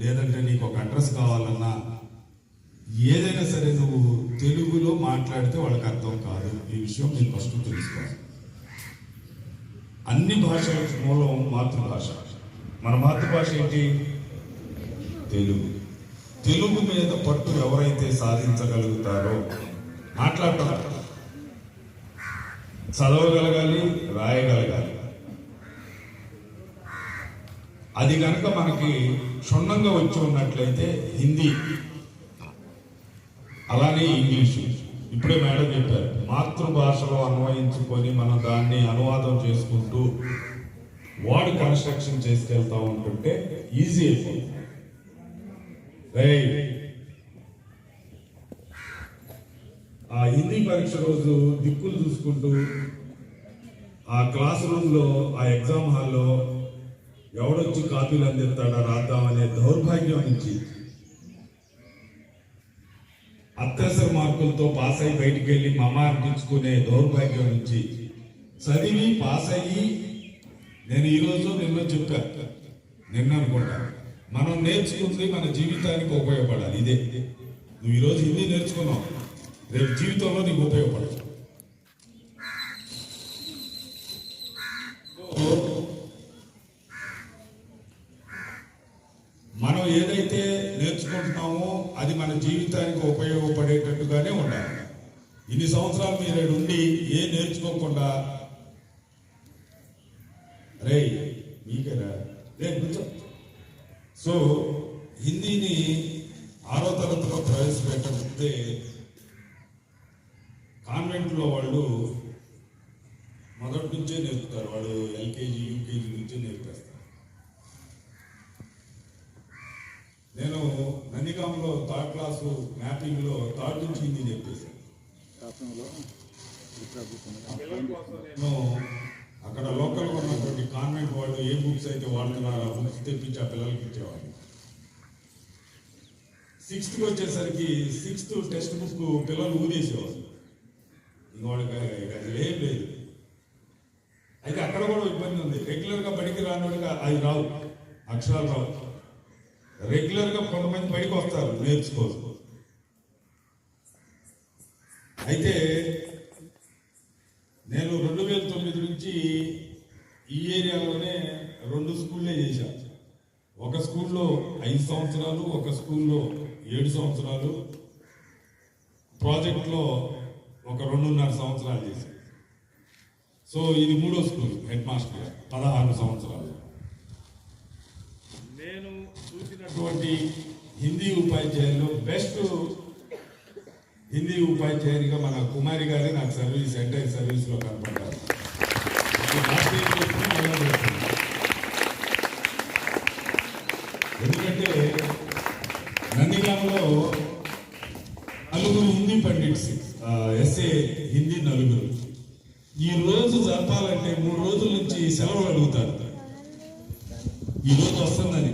లేదంటే నీకు ఒక అడ్రస్ కావాలన్నా, ఏదైనా సరే నువ్వు తెలుగులో మాట్లాడితే వాళ్ళకి అర్థం కాదు. ఈ విషయం మీరు ఫస్ట్ తెలుసుకోవాలి. అన్ని భాషలకు మూలం మాతృభాష. మన మాతృభాష ఏంటి? తెలుగు. తెలుగు మీద పట్టు ఎవరైతే సాధించగలుగుతారో, మాట్లాడతారు, చదవగలగాలి, రాయగలగాలి. అది కనుక మనకి క్షుణ్ణంగా వచ్చి ఉన్నట్లయితే హిందీ, అలానే ఇంగ్లీషు. ఇప్పుడే మేడం చెప్పారు, మాతృభాషలో అన్వయించుకొని మనం దాన్ని అనువాదం చేసుకుంటూ వర్డ్ కన్స్ట్రక్షన్ చేసుకెళ్తా ఉంటుంటే ఈజీ అయిపోతుంది. ఆ హిందీ పరీక్ష రోజు దిక్కులు చూసుకుంటూ ఆ క్లాస్ రూమ్లో, ఆ ఎగ్జామ్ హాల్లో ఎవడొచ్చి కాపీలు అందిస్తాడా రాద్దామనే దౌర్భాగ్యం నుంచి, అత్యవసర మార్కులతో పాస్ అయ్యి బయటికి వెళ్ళి మమ్మ అనిపించుకునే దౌర్భాగ్యం నుంచి చదివి పాస్ అయ్యి, నేను ఈరోజు నిన్న చెప్పా, నిన్న అనుకుంటా, మనం నేర్చుకుంది మన జీవితానికి ఉపయోగపడాలి. ఇదే నువ్వు ఈరోజు హిందీ నేర్చుకున్నావు, రేపు జీవితంలో నీకు ఉపయోగపడదు. మనం ఏదైతే నేర్చుకుంటున్నామో అది మన జీవితానికి ఉపయోగపడేటట్టుగానే ఉండాలి. ఇన్ని సంవత్సరాలు మీరు ఉండి ఏ నేర్చుకోకుండా రే మీకేనా రే కూర్చో. సో హిందీని 6వ తరగతిలో ప్రవేశపెట్టకపోతే కాన్వెంట్లో వాళ్ళు మొదటి నుంచే నేర్పుతారు. వాళ్ళు ఎల్కేజీ, యూకేజీ నుంచే నేర్పేస్తారు. నేను నందిగాంలో 3rd క్లాసు మ్యాపింగ్లో 3rd నుంచి హిందీ నేర్పేశాను. నేను అక్కడ లోకల్గా ఉన్నటువంటి కాన్వెంట్ వాళ్ళు ఏ బుక్స్ అయితే వాడుతున్నారో ఆ బుక్స్ తెప్పించి ఆ పిల్లలకి ఇచ్చేవాళ్ళు. 6th వచ్చేసరికి 6th టెక్స్ట్ బుక్ పిల్లలు ఊదేసేవారు. ఇంకోటికి అసలు ఏం లేదు. అయితే అక్కడ కూడా ఇబ్బంది ఉంది. రెగ్యులర్గా బడికి రానోడిగా అది రావు, అక్షరాలు రావు. రెగ్యులర్గా కొంతమంది బడికి వస్తారు నేర్చుకోరు. అయితే నేను 2009 నుంచి ఈ ఏరియాలోనే 2 స్కూళ్ళే చేశాను. ఒక స్కూల్లో 5 సంవత్సరాలు, ఒక స్కూల్లో 7 సంవత్సరాలు, ప్రాజెక్ట్లో ఒక 2.5 సంవత్సరాలు చేశాను. సో ఇది 3వ స్కూల్ హెడ్ మాస్టర్ 16 సంవత్సరాలు. నేను చూసినటువంటి హిందీ ఉపాధ్యాయుల్లో బెస్ట్ హిందీ ఉపాధ్యాయునిగా మన కుమారి గారే నాకు ఎంటైర్ సర్వీస్లో కనపడ్డారు. ఎందుకంటే నందిగామలో 4 హిందీ పండిట్స్, ఎస్ఏ హిందీ 4. ఈ రోజు జరపాలంటే 3 రోజుల నుంచి సెలవులు అడుగుతారు. ఈ రోజు వస్తుందని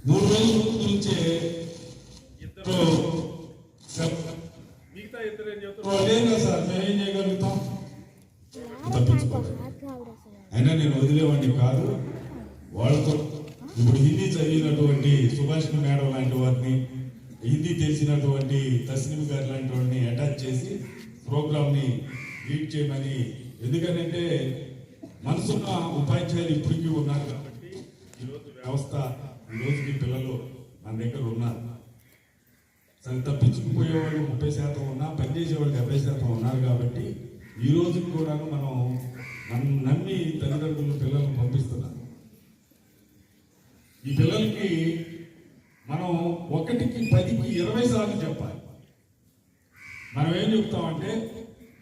3 రోజుల నుంచే ఇద్దరు మిగతా ఇద్దరు ఏం చెప్తారు, లేదా సార్ మేమేం చేయగలుగుతాం, తప్పించుకోవాలి. అయినా నేను వదిలేవాడిని కాదు. వాళ్ళతో ఇప్పుడు హిందీ చదివినటువంటి సుభాషిణి మేడం లాంటి వారిని, హిందీ తెలిసినటువంటి తస్నిమ్ గారు లాంటి వాడిని అటాచ్ చేసి ప్రోగ్రామ్ని లీడ్ చేయమని. ఎందుకంటే మనసున్న ఉపాధ్యాయులు ఇప్పటికీ ఉన్నారు కాబట్టి ఈరోజు వ్యవస్థ, ఈరోజు మీ పిల్లలు మన దగ్గర ఉన్నారు. సరే, తప్పించుకుపోయేవాళ్ళు 30% ఉన్నా, పనిచేసేవాళ్ళు 70% ఉన్నారు కాబట్టి ఈ రోజు కూడా మనం నమ్మి తల్లిదండ్రులు పిల్లలను పంపిస్తున్నాం. ఈ పిల్లలకి మనం 1కి 10కి 20 సార్లు చెప్పాలి. మనం ఏం చెప్తామంటే,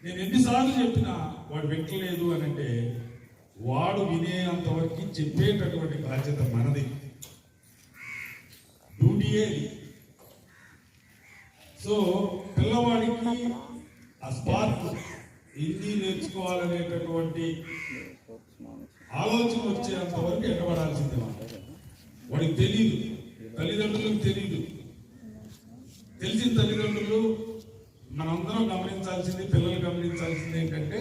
నేను ఎన్నిసార్లు చెప్పినా వాడు వింటలేదు అని అంటే వాడు వినేంత వరకు చెప్పేటటువంటి బాధ్యత మనది, డ్యూటీయే. సో పిల్లవాడికి ఆ స్పార్క్, హిందీ నేర్చుకోవాలనేటటువంటి ఆలోచన వచ్చేంత వరకు ఎక్కబడాల్సిందే. వాడికి తెలియదు, తల్లిదండ్రులకు తెలియదు. తెలిసిన తల్లిదండ్రులు మనందరం గమనించాల్సింది, పిల్లలు గమనించాల్సింది ఏంటంటే,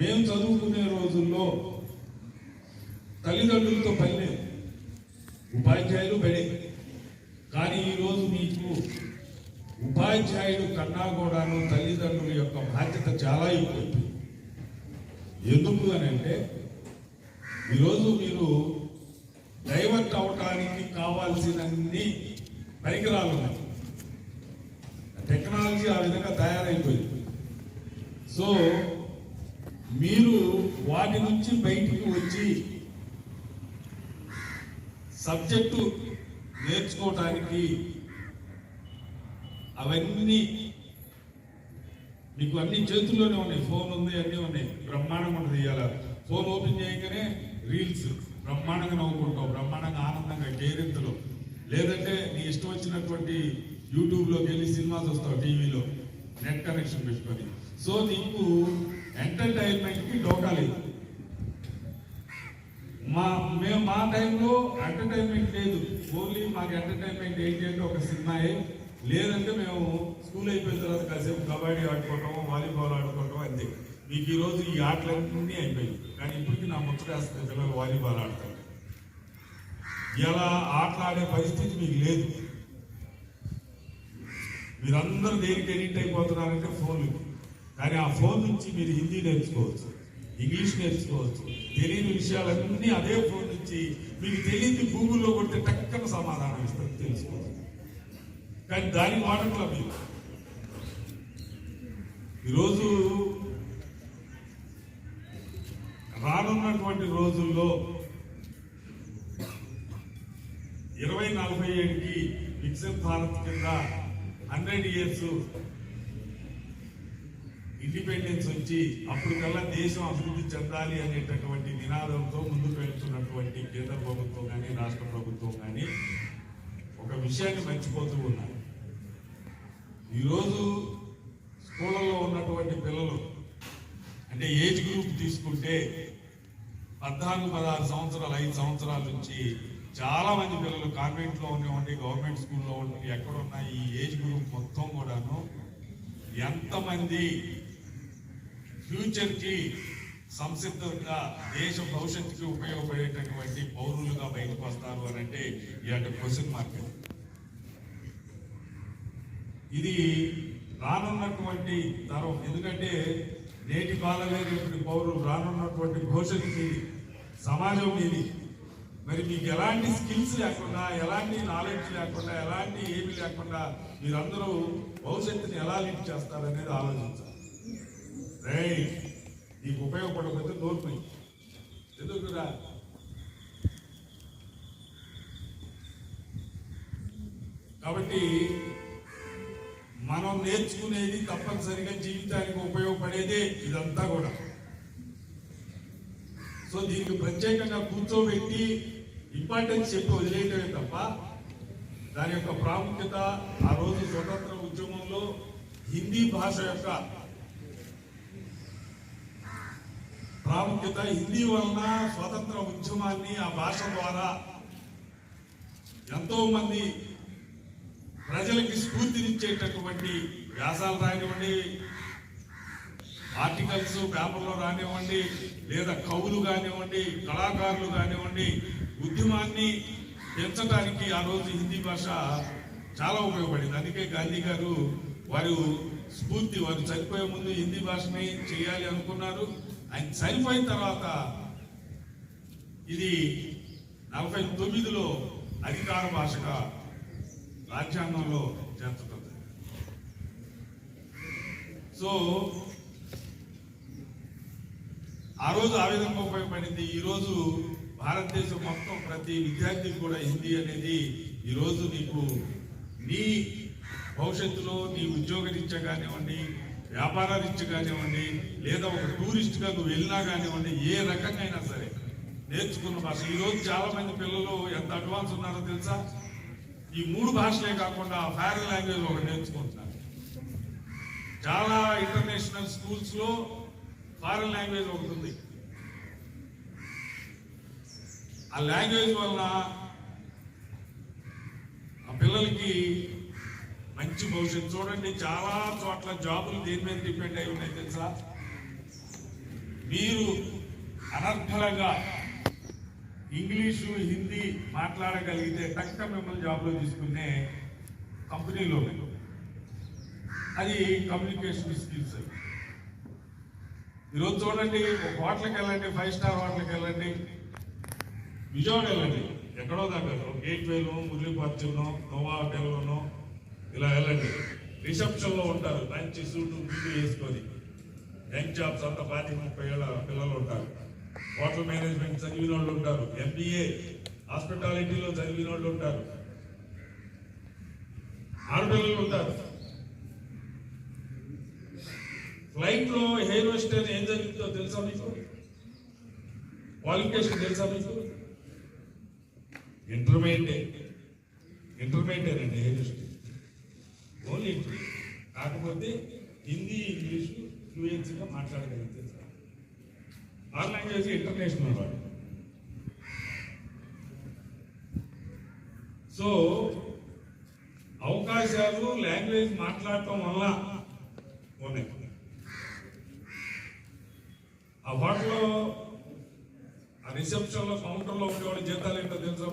మేము చదువుకునే రోజుల్లో తల్లిదండ్రులతో పని లేదు, ఉపాధ్యాయులు బడే. కానీ ఈరోజు మీకు ఉపాధ్యాయుడు కన్నా కూడాను తల్లిదండ్రుల యొక్క బాధ్యత చాలా ఎక్కువ. ఎందుకు అని అంటే, ఈరోజు మీరు డైవర్ట్ అవటానికి కావాల్సినన్ని పరికరాలు ఉన్నాయి. టెక్నాలజీ ఆ విధంగా తయారైపోయింది. సో మీరు వాటి నుంచి బయటికి వచ్చి సబ్జెక్టు నేర్చుకోవటానికి అవన్నీ మీకు అన్ని చేతుల్లోనే ఉన్నాయి. ఫోన్ ఉంది, అన్నీ ఉన్నాయి, బ్రహ్మాండంగా ఉంటుంది. ఇవాళ ఫోన్ ఓపెన్ చేయగానే రీల్స్ బ్రహ్మాండంగా నవ్వుకుంటావు, బ్రహ్మాండంగా ఆనందంగా కేరింతలు. లేదంటే నీ ఇష్టం వచ్చినటువంటి యూట్యూబ్లోకి వెళ్ళి సినిమా చూస్తావు, టీవీలో నెట్ కనెక్షన్ పెట్టుకొని. సో నీకు ఎంటర్టైన్మెంట్కి డోకా లేదు. మా టైంలో ఎంటర్టైన్మెంట్ లేదు. ఓన్లీ మాకు ఎంటర్టైన్మెంట్ ఏంటి అంటే ఒక సినిమాయే. లేదంటే మేము స్కూల్ అయిపోయిన తర్వాత కాసేపు కబడ్డీ ఆడుకోవటం, వాలీబాల్ ఆడుకోవటం, అంతే. మీకు ఈరోజు ఈ ఆటలన్నీ అయిపోయింది. కానీ ఇప్పటికీ నా ముచ్చటేస్తుంది, పిల్లలు వాలీబాల్ ఆడతారు. ఇలా ఆటలాడే పరిస్థితి మీకు లేదు. మీరందరూ దేనికి ఎడిట్ అయిపోతున్నారంటే ఫోన్లు. కానీ ఆ ఫోన్ నుంచి మీరు హిందీ నేర్చుకోవచ్చు, ఇంగ్లీష్ నేర్చుకోవచ్చు, తెలియని విషయాలన్నీ అదే ఫోన్ నుంచి. మీకు తెలియదు, గూగుల్లో కొడితే టక్కన సమాధానం ఇస్తారు, తెలుసుకోవచ్చు. కానీ దానికి వాడట్లా మీరు. ఈరోజు రానున్నటువంటి రోజుల్లో 2047కి వికసిత్ భారత్ కింద 100 years ఇండిపెండెన్స్ వచ్చి అప్పటికల్లా దేశం అభివృద్ధి చెందాలి అనేటటువంటి నినాదంతో ముందుకు వెళ్తున్నటువంటి కేంద్ర ప్రభుత్వం కానీ రాష్ట్ర ప్రభుత్వం కానీ ఒక విషయాన్ని మర్చిపోతూ ఉన్నారు. ఈరోజు స్కూళ్ళలో ఉన్నటువంటి పిల్లలు అంటే ఏజ్ గ్రూప్ తీసుకుంటే 16 సంవత్సరాలు 5 సంవత్సరాల నుంచి చాలా మంది పిల్లలు కాన్వెంట్లో ఉండేవండి, గవర్నమెంట్ స్కూల్లో ఉండి ఎక్కడున్న ఈ ఏజ్ గ్రూప్ మొత్తం కూడాను ఎంతమంది ఫ్యూచర్కి సంసిద్ధంగా దేశ భవిష్యత్తుకి ఉపయోగపడేటటువంటి పౌరులుగా బయటకు వస్తారు అని అంటే ఇలాంటి క్వశ్చన్ మార్క్. ఇది రానున్నటువంటి తరం, ఎందుకంటే నేటి బాలలేనటువంటి పౌరులు రానున్నటువంటి భవిష్యత్తు మీది, సమాజం మీది. మరి మీకు ఎలాంటి స్కిల్స్ లేకుండా, ఎలాంటి నాలెడ్జ్ లేకుండా, ఎలాంటి ఏమి లేకుండా మీరందరూ భవిష్యత్తుని ఎలా లీడ్ చేస్తారనేది ఆలోచించాలి. రైట్, నీకు ఉపయోగపడకపోతే నోర్పు ఎందుకురా. కాబట్టి మనం నేర్చుకునేది తప్పనిసరిగా జీవితానికి ఉపయోగపడేదే ఇదంతా కూడా. సో దీనికి ప్రత్యేకంగా కూర్చోబెట్టి ఇంపార్టెన్స్ చెప్పి వదిలేయటమే తప్ప దాని యొక్క ప్రాముఖ్యత, ఆ రోజు స్వతంత్ర ఉద్యమంలో హిందీ భాష యొక్క ప్రాముఖ్యత, హిందీ వలన స్వతంత్ర ఉద్యమాన్ని ఆ భాష ద్వారా ఎంతో మంది ప్రజలకి స్ఫూర్తినిచ్చేటటువంటి వ్యాసాలు రానివ్వండి, ఆర్టికల్స్ పేపర్లో రానివ్వండి, లేదా కవులు కానివ్వండి, కళాకారులు కానివ్వండి, ఉద్యమాన్ని పెంచడానికి ఆ రోజు హిందీ భాష చాలా ఉపయోగపడింది. అందుకే గాంధీ గారు వారు స్ఫూర్తి, వారు చనిపోయే ముందు హిందీ భాషని చేయాలి అనుకున్నారు. ఆయన చనిపోయిన తర్వాత ఇది 49లో అధికార భాషగా రాజ్యాంగంలో చేర్చబడింది. సో ఆ రోజు ఆ విధంగా ఉపయోగపడింది. ఈరోజు భారతదేశం మొత్తం ప్రతి విద్యార్థికి కూడా హిందీ అనేది ఈరోజు నీకు నీ భవిష్యత్తులో నీ ఉద్యోగ రీత్యా కానివ్వండి, వ్యాపార రీత్యా కానివ్వండి, లేదా ఒక టూరిస్ట్గా నువ్వు వెళ్ళినా కానివ్వండి, ఏ రకంగా అయినా సరే నేర్చుకున్న భాష. ఈరోజు చాలా మంది పిల్లలు ఎంత అడ్వాన్స్ ఉన్నారో తెలుసా? ఈ 3 భాషలే కాకుండా ఫారెన్ లాంగ్వేజ్ ఒకటి నేర్చుకుంటున్నారు. చాలా ఇంటర్నేషనల్ స్కూల్స్ లో ఫారెన్ లాంగ్వేజ్ ఒకటి ఉంది. ఆ లాంగ్వేజ్ వలన ఆ పిల్లలకి మంచి భవిష్యత్తు. చూడండి, చాలా చోట్ల జాబులు దేని మీద డిపెండ్ అయి ఉన్నాయి తెలుసా? మీరు అనర్గళంగా ఇంగ్లీషు హిందీ మాట్లాడగలిగితే టక్క మిమ్మల్ని జాబ్లో తీసుకునే కంపెనీలో అది కమ్యూనికేషన్ స్కిల్స్. ఈరోజు చూడండి, ఒక హోటల్కి వెళ్ళండి, 5 స్టార్ హోటల్కి వెళ్ళండి, విజయవాడ వెళ్ళండి, ఎక్కడో దగ్గర గేట్వేలో, మురళీపట్నంలో, నోవా హోటల్లోనో ఇలా వెళ్ళండి. రిసెప్షన్లో ఉంటారు, మంచి సూటు గుడ్డు వేసుకొని, యంగ్ జాబ్స్ అంతా 25-30 ఏళ్ళ పిల్లలు ఉంటారు. హోటల్ మేనేజ్మెంట్ చదివిన వాళ్ళు ఉంటారు, MBA హాస్పిటాలిటీలో చదివిన వాళ్ళు ఉంటారు, ఆడపిల్లలు ఉంటారు. ఫ్లైట్ లో ఎయిర్ హోస్టెస్ ఏం జరుగుతుందో తెలుసా మీకు? క్వాలిఫికేషన్ తెలుసా మీకు? ఇంటర్మీడియట్ అండి ఎయిర్ హోస్టెస్, ఓన్లీ కాకపోతే హిందీ ఇంగ్లీష్ ఫ్లూయెన్సీగా మాట్లాడగలిగితే ఆ లాంగ్వేజ్ ఇంటర్నేషనల్ వాడు. సో అవకాశాలు లాంగ్వేజ్ మాట్లాడటం వల్ల ఉన్నాయి. ఆ వాటిలో ఆ రిసెప్షన్ లో కౌంటర్ లో ఉండేవాడు జీతాలు ఏంటో తెలుసా?